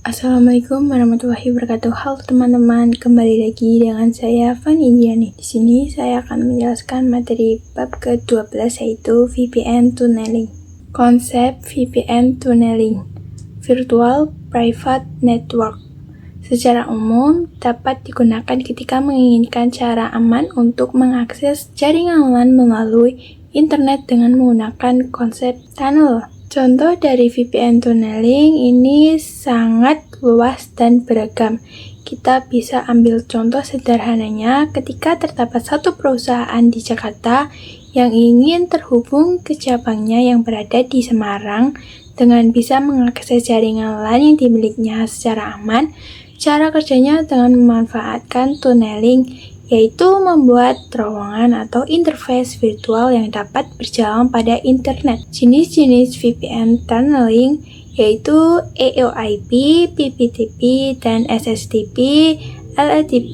Assalamualaikum warahmatullahi wabarakatuh. Halo teman-teman, kembali lagi dengan saya Fani Diani. Di sini saya akan menjelaskan materi bab ke-12 yaitu VPN Tunneling. Konsep VPN Tunneling, Virtual Private Network, secara umum dapat digunakan ketika menginginkan cara aman untuk mengakses jaringan LAN melalui internet dengan menggunakan konsep tunnel. Contoh dari VPN Tunneling ini sangat luas dan beragam. Kita bisa ambil contoh sederhananya ketika terdapat satu perusahaan di Jakarta yang ingin terhubung ke cabangnya yang berada di Semarang dengan bisa mengakses jaringan LAN yang dimilikinya secara aman. Cara kerjanya dengan memanfaatkan tunneling, yaitu membuat terowongan atau interface virtual yang dapat berjalan pada internet. Jenis-jenis VPN tunneling yaitu EOIP, PPTP, dan SSTP, LLTP,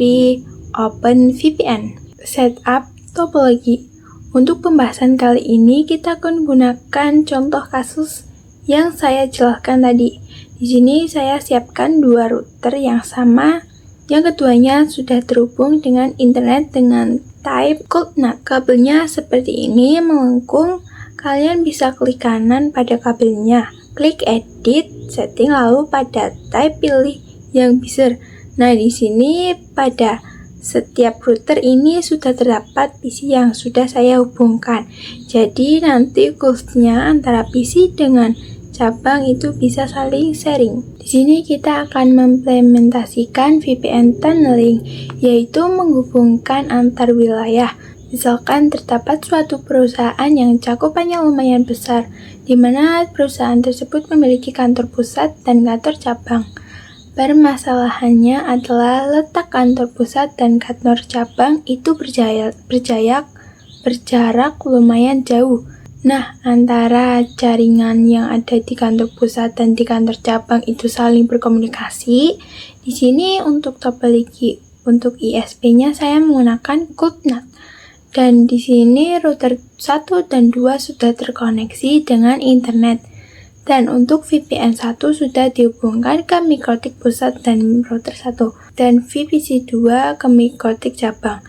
OpenVPN. Setup topologi. Untuk pembahasan kali ini kita akan menggunakan contoh kasus yang saya jelaskan tadi. Di sini saya siapkan dua router yang sama. Yang keduanya sudah terhubung dengan internet dengan type ColdNAT. Kabelnya seperti ini melengkung. Kalian bisa klik kanan pada kabelnya, klik edit, setting, lalu pada type pilih yang besar. Nah, di sini pada setiap router ini sudah terdapat PC yang sudah saya hubungkan. Jadi nanti cost-nya antara PC dengan cabang itu bisa saling sharing. Di sini kita akan mengimplementasikan VPN tunneling, yaitu menghubungkan antar wilayah. Misalkan terdapat suatu perusahaan yang cakupannya lumayan besar, di mana perusahaan tersebut memiliki kantor pusat dan kantor cabang. Permasalahannya adalah letak kantor pusat dan kantor cabang itu berjarak lumayan jauh. Nah, antara jaringan yang ada di kantor pusat dan di kantor cabang itu saling berkomunikasi. Di sini untuk topologi untuk ISP-nya saya menggunakan ColdNAT. Dan di sini router 1 dan 2 sudah terkoneksi dengan internet. Dan untuk VPN 1 sudah dihubungkan ke mikrotik pusat dan router 1. Dan VPC 2 ke mikrotik cabang.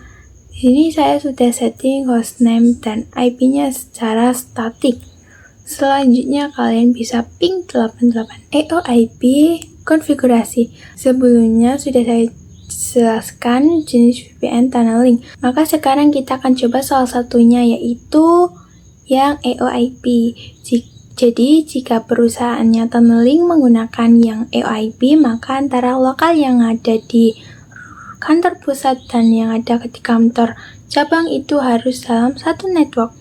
Di sini saya sudah setting hostname dan IP-nya secara statik. Selanjutnya kalian bisa ping 88. EOIP konfigurasi. Sebelumnya sudah saya jelaskan jenis VPN tunneling. Maka sekarang kita akan coba salah satunya, yaitu yang EOIP. Jadi jika perusahaannya tunneling menggunakan yang EOIP, maka antara lokal yang ada di kantor pusat dan yang ada di kantor cabang itu harus dalam satu network.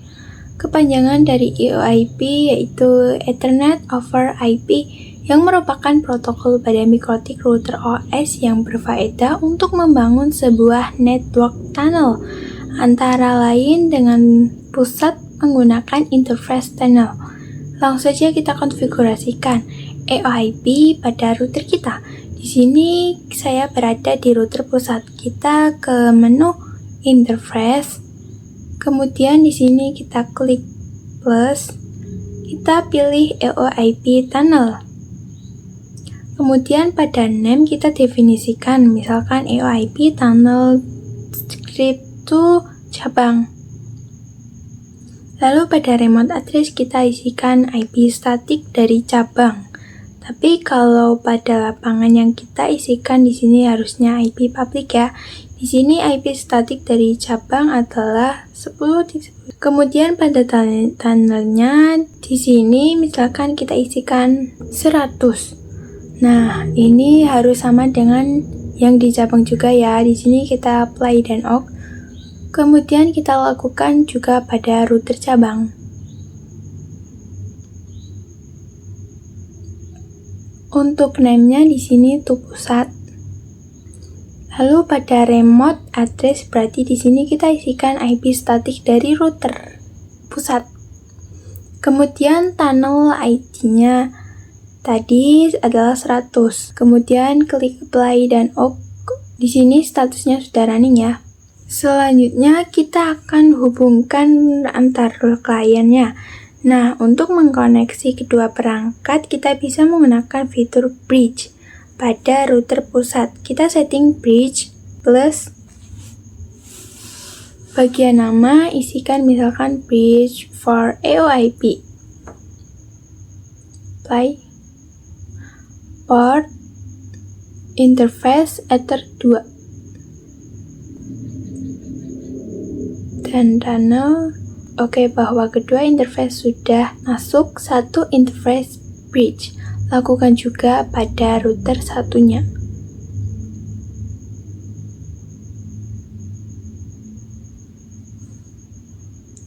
Kepanjangan dari EOIP yaitu Ethernet over IP, yang merupakan protokol pada mikrotik router OS yang berfaedah untuk membangun sebuah network tunnel, antara lain dengan pusat menggunakan interface tunnel. Langsung saja kita konfigurasikan EOIP pada router kita. Di sini saya berada di router pusat. Kita ke menu interface. Kemudian di sini kita klik plus. Kita pilih EOIP tunnel. Kemudian pada name kita definisikan, misalkan EOIP tunnel script to cabang. Lalu pada remote address kita isikan IP statik dari cabang. Tapi kalau pada lapangan yang kita isikan di sini harusnya IP public ya. Di sini IP statik dari cabang adalah 10.10. Kemudian pada tunnelnya di sini misalkan kita isikan 100. Nah, ini harus sama dengan yang di cabang juga ya. Di sini kita apply dan OK. Kemudian kita lakukan juga pada router cabang. Untuk name-nya di sini itu pusat. Lalu pada remote address berarti di sini kita isikan IP statik dari router pusat. Kemudian tunnel ID-nya tadi adalah 100. Kemudian klik apply dan OK. Di sini statusnya sudah running ya. Selanjutnya kita akan hubungkan antar kliennya. Nah, untuk mengkoneksi kedua perangkat, kita bisa menggunakan fitur bridge. pada router pusat. Kita setting bridge plus bagian nama isikan misalkan bridge for AOIP. Apply. Port interface Ether 2 dan tunnel. Oke, bahwa kedua interface sudah masuk satu interface bridge. Lakukan juga pada router satunya.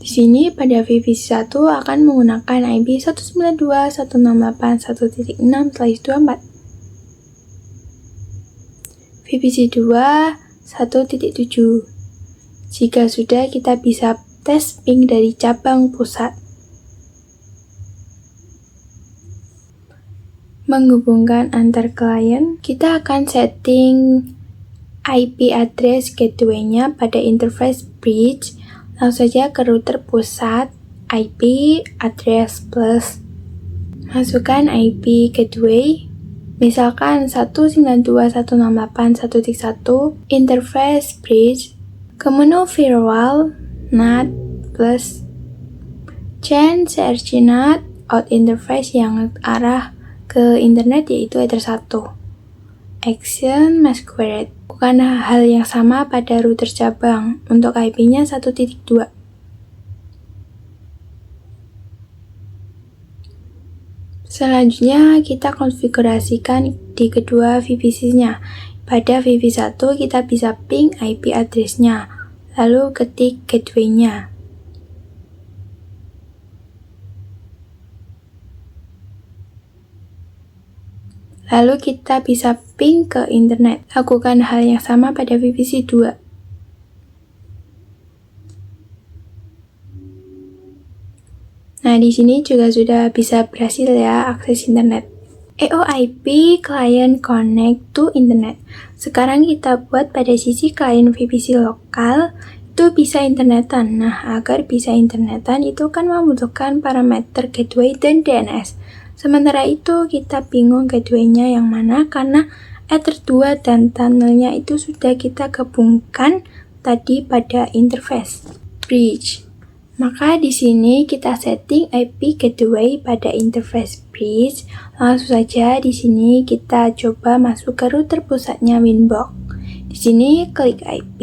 Di sini pada VPC 1 akan menggunakan IP 192.168.1.6/24. VPC 2 1.7. Jika sudah, kita bisa tes ping dari cabang pusat. Menghubungkan antar klien, kita akan setting IP address gateway-nya pada interface bridge. Langsung saja ke router pusat, IP address plus masukkan IP gateway, misalkan 192.168.1.1 interface bridge, ke menu firewall NAT plus change CRC NAT out interface yang arah ke internet yaitu Ether 1. Action masquerade. Bukan hal yang sama pada router cabang untuk IP-nya 1.2. Selanjutnya kita konfigurasikan di kedua VPC-nya. Pada VPC 1 kita bisa ping IP address-nya, lalu ketik gateway-nya. Lalu kita bisa ping ke internet. Lakukan hal yang sama pada VPC 2. Nah, di sini juga sudah bisa berhasil ya akses internet. AOIP Client Connect to Internet. Sekarang kita buat pada sisi klien VPC lokal itu bisa internetan. Nah, agar bisa internetan itu kan membutuhkan parameter gateway dan DNS. Sementara itu kita bingung gateway-nya yang mana karena Ether 2 dan tunnelnya itu sudah kita gabungkan tadi pada interface bridge. Maka di sini kita setting IP gateway pada interface bridge. Langsung saja di sini kita coba masuk ke router pusatnya Winbox. Di sini klik IP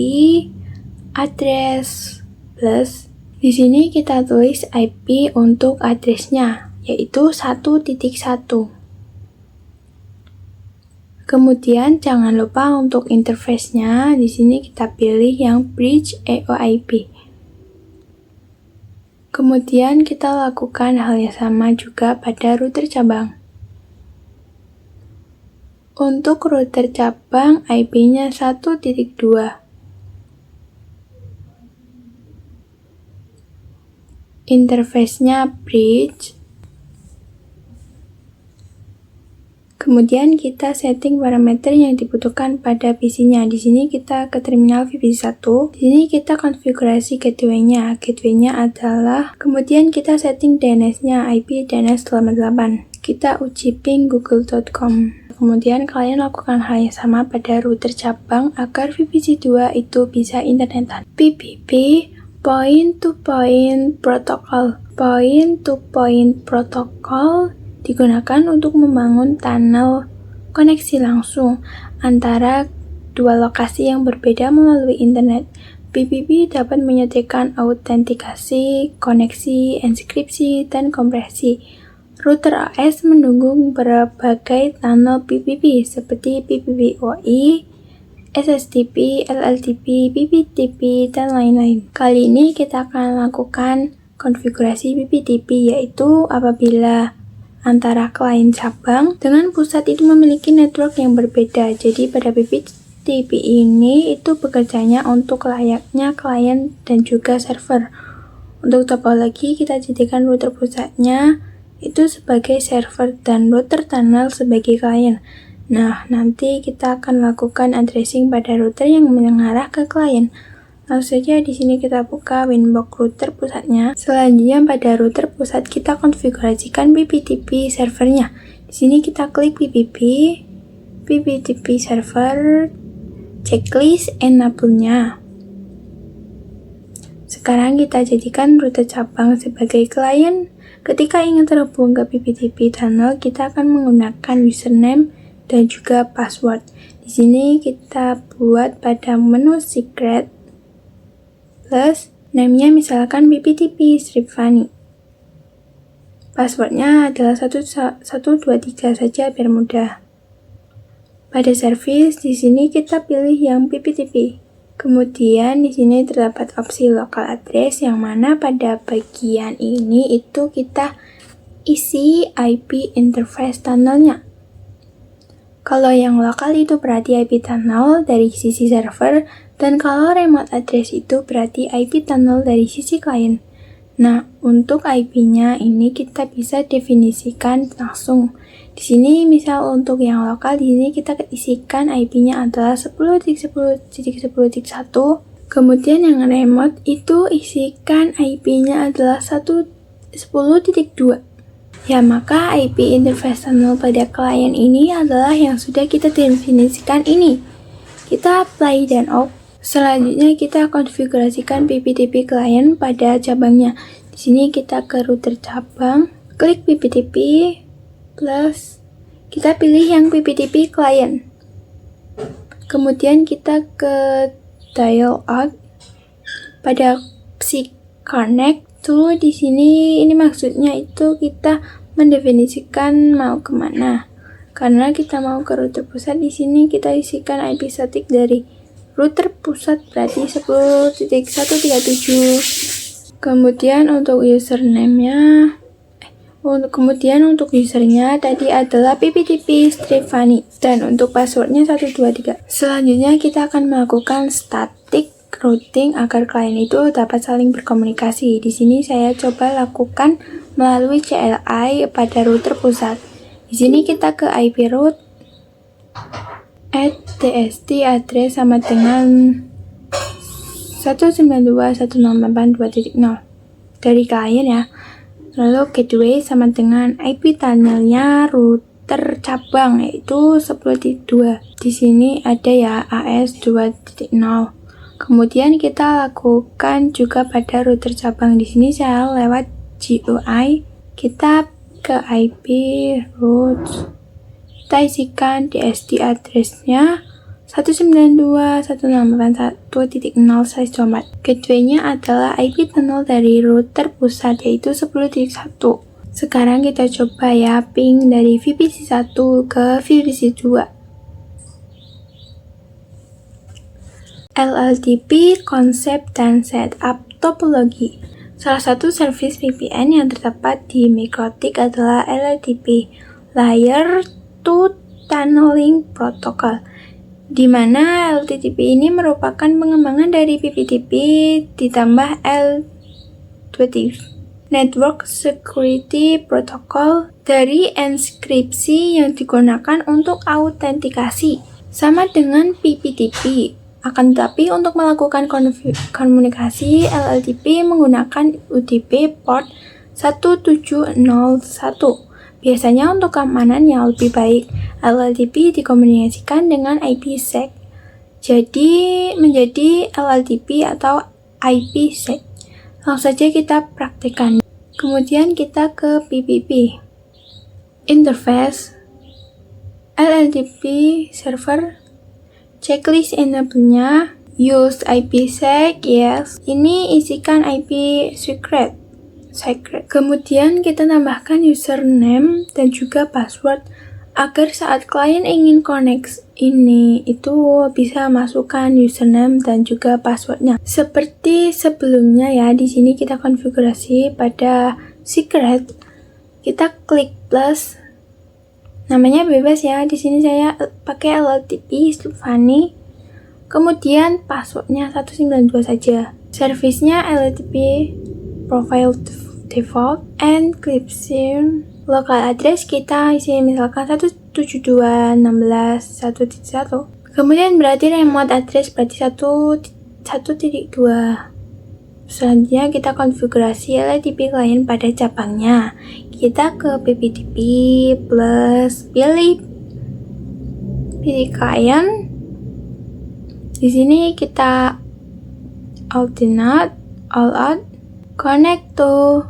address plus. Di sini kita tulis IP untuk addressnya yaitu 1.1. Kemudian jangan lupa untuk interface-nya, di sini kita pilih yang bridge AOIP. Kemudian kita lakukan hal yang sama juga pada router cabang. Untuk router cabang IP-nya 1.2. Interface-nya bridge. Kemudian kita setting parameter yang dibutuhkan pada PC-nya. Di sini kita ke terminal VPC 1. Di sini kita konfigurasi gateway-nya. Gateway-nya adalah, kemudian kita setting DNS-nya, IP DNS 88. Kita uji ping google.com. Kemudian kalian lakukan hal yang sama pada router cabang agar VPC 2 itu bisa internetan. PPP Point-to-Point Protocol. Point-to-Point Protocol digunakan untuk membangun tunnel koneksi langsung antara dua lokasi yang berbeda melalui internet. PPP dapat menyediakan autentikasi, koneksi, enkripsi, dan kompresi. Router OS mendukung berbagai tunnel PPP seperti PPPoE, SSTP, LLTP, PPTP, dan lain-lain. Kali ini kita akan lakukan konfigurasi PPTP, yaitu apabila antara klien cabang dengan pusat itu memiliki network yang berbeda. Jadi pada PPTP ini itu bekerjanya untuk layaknya klien dan juga server. Untuk topologi kita jadikan router pusatnya itu sebagai server dan router tunnel sebagai klien. Nah, nanti kita akan lakukan addressing pada router yang mengarah ke klien. Langsung saja di sini kita buka Winbox router pusatnya. Selanjutnya pada router pusat kita konfigurasikan PPTP servernya. Di sini kita klik PPP, PPTP server, checklist enable-nya. Sekarang kita jadikan router cabang sebagai klien. Ketika ingin terhubung ke PPTP tunnel, kita akan menggunakan username dan juga password. Di sini kita buat pada menu secret plus name-nya misalkan PPTP Srivani. Passwordnya adalah 123 saja biar mudah. Pada service di sini kita pilih yang PPTP. Kemudian di sini terdapat opsi local address yang mana pada bagian ini itu kita isi IP interface tunnelnya. Kalau yang lokal itu berarti IP tunnel dari sisi server, dan kalau remote address itu berarti IP tunnel dari sisi klien. Nah, untuk IP-nya ini kita bisa definisikan langsung. Di sini misal untuk yang lokal di sini kita isikan IP-nya adalah 10.10.10.1. Kemudian yang remote itu isikan IP-nya adalah 10.2. Ya, maka IP interface tunnel pada klien ini adalah yang sudah kita definisikan ini. Kita play dan off. Selanjutnya kita konfigurasikan PPTP klien pada cabangnya. Di sini kita ke router cabang, klik PPTP plus kita pilih yang PPTP klien. Kemudian kita ke dial out pada opsi connect to. Di sini ini maksudnya itu kita mendefinisikan mau kemana. Karena kita mau ke router pusat, di sini kita isikan IP static dari router pusat berarti 10.137. Kemudian untuk username-nya usernya tadi adalah PPTP Srivani dan untuk passwordnya 123. Selanjutnya kita akan melakukan static routing agar klien itu dapat saling berkomunikasi. Di sini saya coba lakukan melalui CLI pada router pusat. Di sini kita ke IP route @tst address sama dengan 192.168.2.0 dari klien ya. Lalu gateway sama dengan IP tunnelnya router cabang yaitu 10.2. Di sini ada ya AS 2.0. Kemudian kita lakukan juga pada router cabang. Di sini saya lewat GUI, kita ke IP route. Kita isikan DSD address-nya 192.168.1.0/24. Gateway-nya adalah IP tunnel dari router pusat yaitu 10.1. Sekarang kita coba ya ping dari VPC 1 ke VPC 2. LLDP, konsep dan setup topologi. Salah satu service VPN yang terdapat di MikroTik adalah LLDP, Layer 2 Tunneling Protocol, di mana LLDP ini merupakan pengembangan dari PPTP ditambah L2 Network Security Protocol dari enskripsi yang digunakan untuk autentikasi, sama dengan PPTP. Akan tetapi untuk melakukan komunikasi, LLDP menggunakan UDP port 1701. Biasanya untuk keamanan yang lebih baik, LLDP dikombinasikan dengan IPsec. Jadi menjadi LLDP atau IPsec. Langsung saja kita praktekkan. Kemudian kita ke PPP. Interface LLDP server, checklist enable-nya, use IPsec, yes. Ini isikan IP secret. Kemudian kita tambahkan username dan juga password agar saat klien ingin connect ini itu bisa masukkan username dan juga passwordnya. Seperti sebelumnya ya, di sini kita konfigurasi pada secret. Kita klik plus. Namanya bebas ya. Di sini saya pakai LLDP Srivani. Kemudian passwordnya 192 saja. Service-nya LLDP profile default, encryption, local address kita isi misalkan 172.16.1.1. Kemudian berarti remote address berarti 1.2. Selanjutnya kita konfigurasi LLDP klien pada cabangnya. Kita ke PPTP plus pilih PC client. Di sini kita alternate, all out, connect to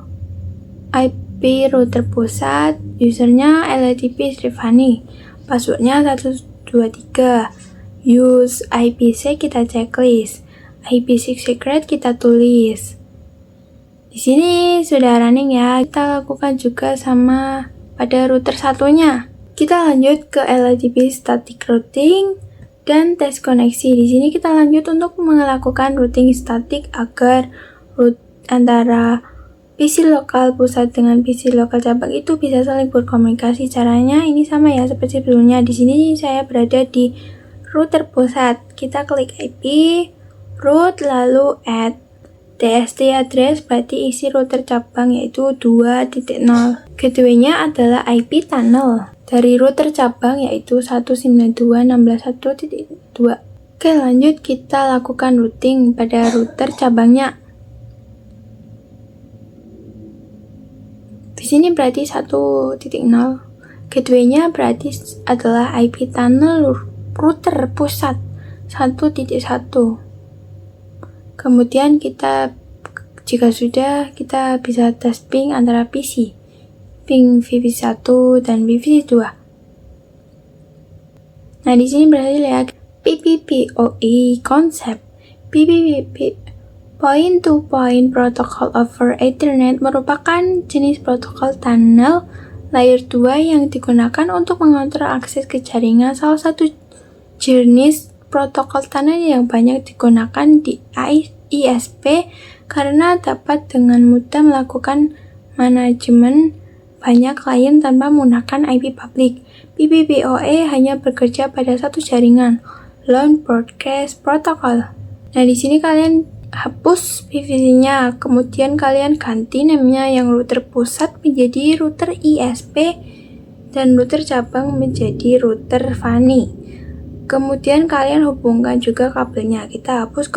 IP router pusat, usernya LTP Srivani, passwordnya 123, use IPsec kita checklist, IPsec secret kita tulis. Di sini sudah running ya, kita lakukan juga sama pada router satunya. Kita lanjut ke LTP static routing dan tes koneksi. Di sini kita lanjut untuk melakukan routing static agar root antara PC lokal pusat dengan PC lokal cabang itu bisa saling berkomunikasi. Caranya ini sama ya seperti sebelumnya. Di sini saya berada di router pusat. Kita klik IP, root, lalu add DST address, berarti isi router cabang yaitu 2.0. Gateway-nya adalah IP tunnel dari router cabang yaitu 192.16.1.2. Oke, lanjut kita lakukan routing pada router cabangnya. Di sini berarti 1.0. Gateway-nya berarti adalah IP tunnel router pusat 1.1. Kemudian jika sudah, kita bisa tes ping antara PC, ping VPC1 dan VPC2. Nah, di sini berhasil ya PPPoE konsep. PPP Point to Point Protocol over Ethernet merupakan jenis protokol tunnel layer 2 yang digunakan untuk mengontrol akses ke jaringan. Salah satu jenis protokol tunnel yang banyak digunakan di ISP karena dapat dengan mudah melakukan manajemen banyak klien tanpa menggunakan IP publik. PPPoE hanya bekerja pada satu jaringan, Lone Broadcast Protocol. Nah, di sini kalian hapus PVC-nya, kemudian kalian ganti namanya yang router pusat menjadi router ISP dan router cabang menjadi router FANI. Kemudian kalian hubungkan juga kabelnya. Kita hapus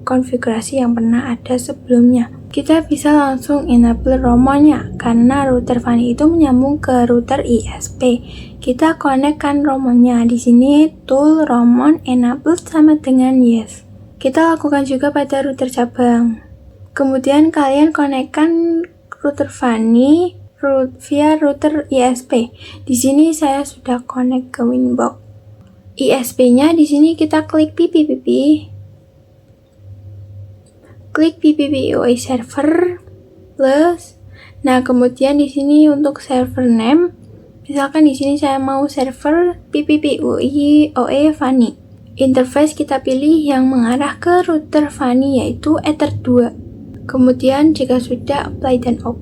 konfigurasi yang pernah ada sebelumnya. Kita bisa langsung enable ROMON-nya karena router FANI itu menyambung ke router ISP. Kita connect-kan ROMON-nya. Di sini tool ROMON enable sama dengan yes. Kita lakukan juga pada router cabang. Kemudian kalian connect-kan router FANI via router ISP. Di sini saya sudah connect ke Winbox. ISP-nya di sini kita klik PPPP. Klik PPPoE server plus. Nah, kemudian di sini untuk server name, misalkan di sini saya mau server PPPoE FANI. Interface kita pilih yang mengarah ke router FANI yaitu Ether 2. Kemudian jika sudah apply dan off.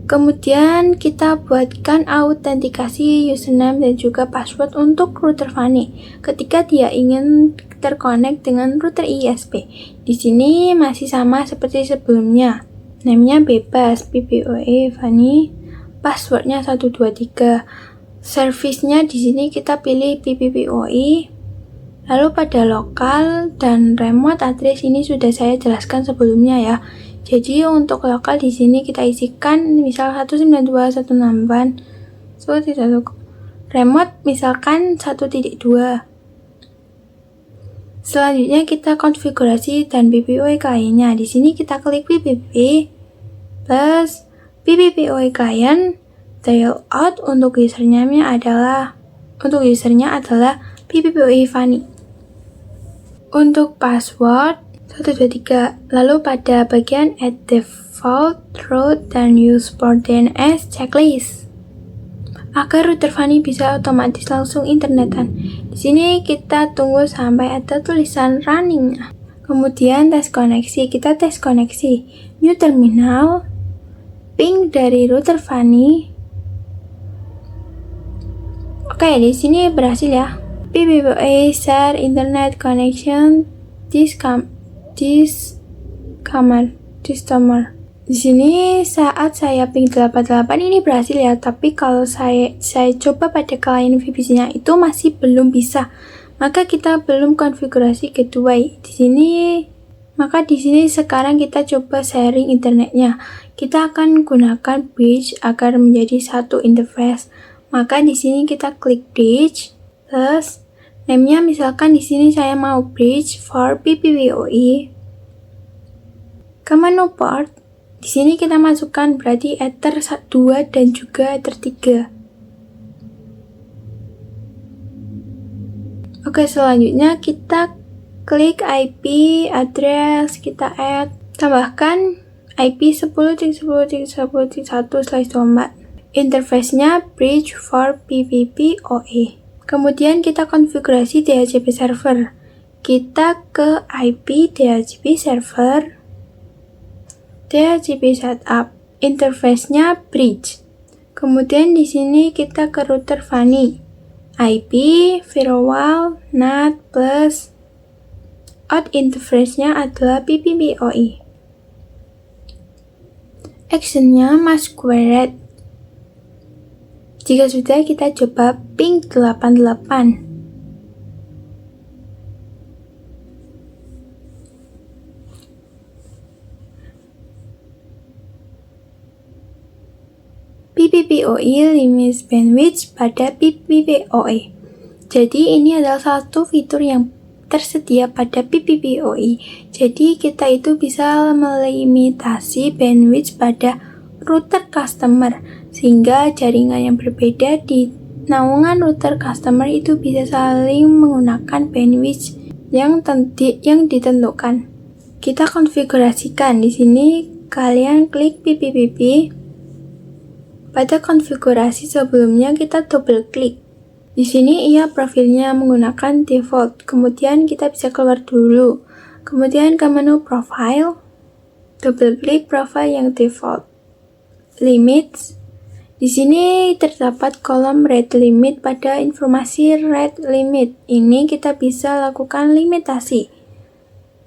Kemudian kita buatkan autentikasi username dan juga password untuk router FANI ketika dia ingin terkonek dengan router ISP. Di sini masih sama seperti sebelumnya. Name-nya bebas, PPPoE FANI, passwordnya 123. Service-nya di sini kita pilih PPPoE. Lalu pada lokal dan remote address ini sudah saya jelaskan sebelumnya ya. Jadi untuk lokal di sini kita isikan misal 192.168. Remote misalkan 1.2. Selanjutnya kita konfigurasi dan PPPoE client-nya. Di sini kita klik PPP plus PPPoE client dial out untuk usernya adalah PPPoE FANI. Untuk password 123. Lalu pada bagian add default route dan use port DNS checklist agar router FANI bisa otomatis langsung internetan. Di sini kita tunggu sampai ada tulisan running. Kemudian tes koneksi, kita tes koneksi new terminal ping dari router FANI. Oke, di sini berhasil ya. PPPoE share internet connection this customer. Di sini saat saya ping 88 ini berhasil ya, tapi kalau saya coba pada klien VPC-nya itu masih belum bisa. Maka kita belum konfigurasi gateway. Di sini sekarang kita coba sharing internetnya. Kita akan gunakan bridge agar menjadi satu interface. Maka di sini kita klik bridge, plus name-nya misalkan di sini saya mau bridge for PPWOE. Ke menu port, di sini kita masukkan berarti Ether 2 dan juga Ether 3. Oke, selanjutnya kita klik IP address, kita add, tambahkan IP 10.10.10.1/24. Interface-nya bridge for PPPoE. Kemudian kita konfigurasi DHCP server. Kita ke IP DHCP server, DHCP setup, interface-nya bridge. Kemudian di sini kita ke router Funny, IP, firewall, NAT, plus out interface-nya adalah PPPoE. Action-nya masquerade. Jika sudah, kita coba ping 88. PPPoE limits bandwidth pada PPPoE. Jadi ini adalah satu fitur yang tersedia pada PPPoE. Jadi kita itu bisa melimitasi bandwidth pada router customer, sehingga jaringan yang berbeda di naungan router customer itu bisa saling menggunakan bandwidth yang ditentukan. Kita konfigurasikan di sini, kalian klik PPPP. Pada konfigurasi sebelumnya kita double klik. Di sini ia profilnya menggunakan default. Kemudian kita bisa keluar dulu. Kemudian ke menu profile, double klik profile yang default. Limits. Di sini terdapat kolom rate limit. Pada informasi rate limit ini kita bisa lakukan limitasi.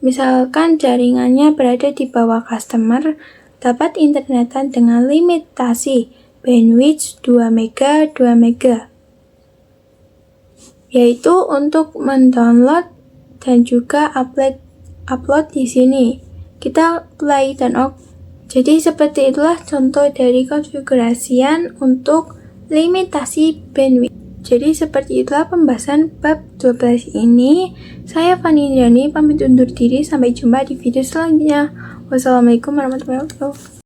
Misalkan jaringannya berada di bawah customer, dapat internetan dengan limitasi bandwidth 2 MB, yaitu untuk mendownload dan juga upload di sini. Kita play dan off. Jadi seperti itulah contoh dari konfigurasian untuk limitasi bandwidth. Jadi seperti itulah pembahasan bab 12 ini. Saya Fani Indiani pamit undur diri, sampai jumpa di video selanjutnya. Wassalamualaikum warahmatullahi wabarakatuh.